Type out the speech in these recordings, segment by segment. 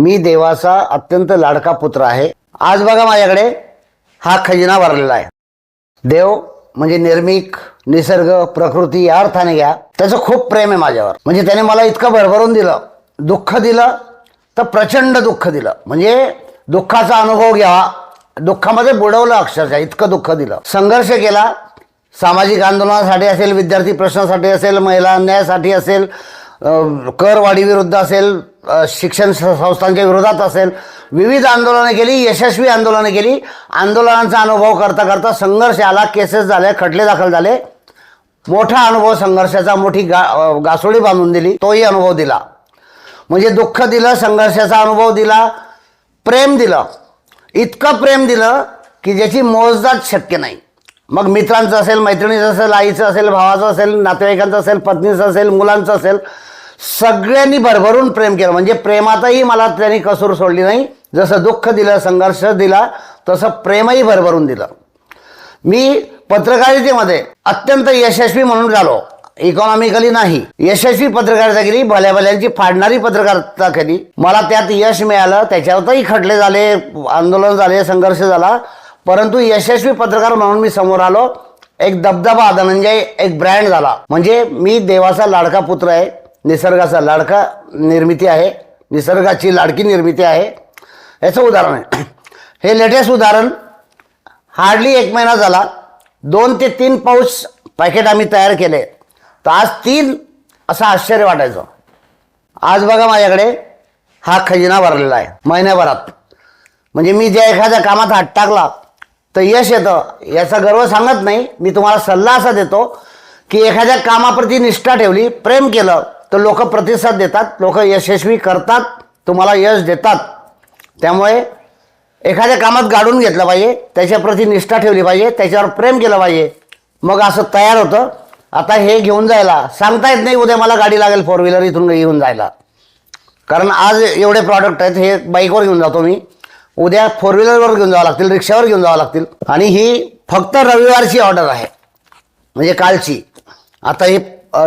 मी देवाचा अत्यंत लाडका पुत्र आहे। आज बघा माझ्याकडे हा खजिना भरलेला आहे। देव म्हणजे निर्मिक, निसर्ग, प्रकृती या अर्थाने घ्या, त्याचं खूप प्रेम आहे माझ्यावर। म्हणजे त्याने मला इतकं भरभरून दिलं, दुःख दिलं तर प्रचंड दुःख दिलं, म्हणजे दुःखाचा अनुभव घ्यावा, दुःखामध्ये बुडवलं अक्षरशः, इतकं दुःख दिलं। संघर्ष केला, सामाजिक आंदोलनासाठी असेल, विद्यार्थी प्रश्नासाठी असेल, महिला अन्यायासाठी असेल, करवाढी विरुद्ध असेल, शिक्षण संस्थांच्या विरोधात असेल, विविध आंदोलने केली, यशस्वी आंदोलने केली। आंदोलनांचा अनुभव करता करता संघर्ष आला, केसेस झाले, खटले दाखल झाले, मोठा अनुभव संघर्षाचा, मोठी गासोडी बांधून दिली, तोही अनुभव दिला। म्हणजे दुःख दिलं, संघर्षाचा अनुभव दिला, प्रेम दिलं, इतकं प्रेम दिलं की ज्याची मोजदाद शक्य नाही। मग मित्रांचं असेल, मैत्रिणीचं असेल, आईचं असेल, भावाचं असेल, नातेवाईकांचं असेल, पत्नीचं असेल, मुलांचं असेल, सगळ्यांनी भरभरून प्रेम केलं। म्हणजे प्रेमातही मला त्यांनी कसूर सोडली नाही। जसं दुःख दिलं, संघर्ष दिला, तसं प्रेमही भरभरून दिलं। मी पत्रकारितेमध्ये अत्यंत यशस्वी म्हणून झालो, इकॉनॉमिकली नाही, यशस्वी पत्रकारिता केली, भल्या भल्यांची फाडणारी पत्रकारिता केली। मला त्यात यश मिळालं, त्याच्यावरही खटले झाले, आंदोलन झाले, संघर्ष झाला, परंतु यशस्वी पत्रकार म्हणून मी समोर आलो। एक दबदबा, धनंजय एक ब्रँड झाला। म्हणजे मी देवाचा लाडका पुत्र आहे, निसर्गाचा लाडका निर्मिती आहे, निसर्गाची लाडकी निर्मिती आहे। याचं उदाहरण आहे हे। लेटेस्ट उदाहरण, हार्डली 1 महिना झाला, 2 ते 3 पाऊच पॅकेट आम्ही तयार केले, तर आज 3 असं आश्चर्य वाटायचं। आज बघा माझ्याकडे हा खजिना भरलेला आहे महिन्याभरात। म्हणजे मी ज्या एखाद्या कामात हात टाकला तर यश येतं, याचा गर्व सांगत नाही, मी तुम्हाला सल्ला असा देतो की एखाद्या कामाप्रती निष्ठा ठेवली, प्रेम केलं तर लोक प्रतिसाद देतात, लोक यशस्वी करतात, तुम्हाला यश देतात। त्यामुळे एखाद्या कामात गाडून घेतलं पाहिजे, त्याच्याप्रती निष्ठा ठेवली पाहिजे, त्याच्यावर प्रेम केलं पाहिजे, मग असं तयार होतं। आता हे घेऊन जायला सांगता येत नाही, उद्या मला गाडी लागेल 4 व्हीलर इथून घेऊन जायला, कारण आज एवढे प्रॉडक्ट आहेत, हे बाईकवर घेऊन जातो मी, उद्या 4 व्हीलरवर घेऊन जावं लागतील, रिक्षावर घेऊन जावं लागतील। आणि ही फक्त रविवारची ऑर्डर आहे, म्हणजे कालची। आता हे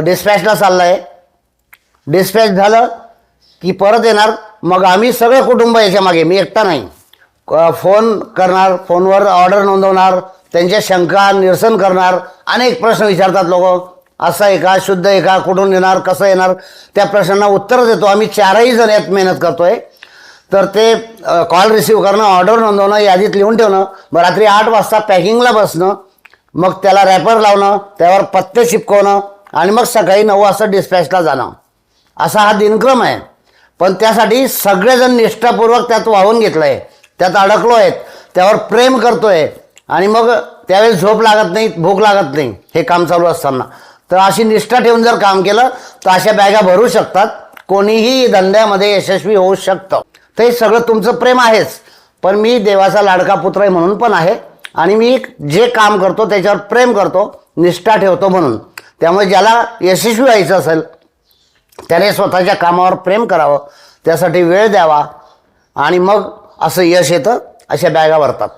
डिस्पॅचला चाललं आहे, डिस्पॅच झालं की परत येणार, मग आम्ही सगळे कुटुंब याच्या मागे, मी एकटा नाही, फोन करणार, फोनवर ऑर्डर नोंदवणार, त्यांच्या शंका निरसन करणार। अनेक प्रश्न विचारतात लोक, असं आहे का, शुद्ध आहे का, कुठून येणार, कसं येणार, त्या प्रश्नांना उत्तर देतो आम्ही। 4ही जण यात मेहनत करतोय। तर ते कॉल रिसीव्ह करणं, ऑर्डर नोंदवणं, यादीत लिहून ठेवणं, मग रात्री 8 वाजता पॅकिंगला बसणं, मग त्याला रॅपर लावणं, त्यावर पत्ते चिपकवणं, आणि मग सकाळी 9 वाजता डिस्पॅचला जाणं, असा हा दिनक्रम आहे। पण त्यासाठी सगळेजण निष्ठापूर्वक त्यात वाहून घेतलं आहे, त्यात अडकलो आहेत, त्यावर प्रेम करतोय, आणि मग त्यावेळेस झोप लागत नाही, भूक लागत नाही हे काम चालू असताना। तर अशी निष्ठा ठेवून जर काम केलं तर अशा बॅगा भरू शकतात, कोणीही धंद्यामध्ये यशस्वी होऊ शकतं। तर हे सगळं तुमचं प्रेम आहेच, पण मी देवाचा लाडका पुत्र आहे म्हणून पण आहे, आणि मी जे काम करतो त्याच्यावर प्रेम करतो, निष्ठा ठेवतो म्हणून। त्यामुळे ज्याला यशस्वी व्हायचं असेल त्याने स्वतःच्या कामावर प्रेम करावं, त्यासाठी वेळ द्यावा, आणि मग असं यश येतं, अशा बॅगा भरतात।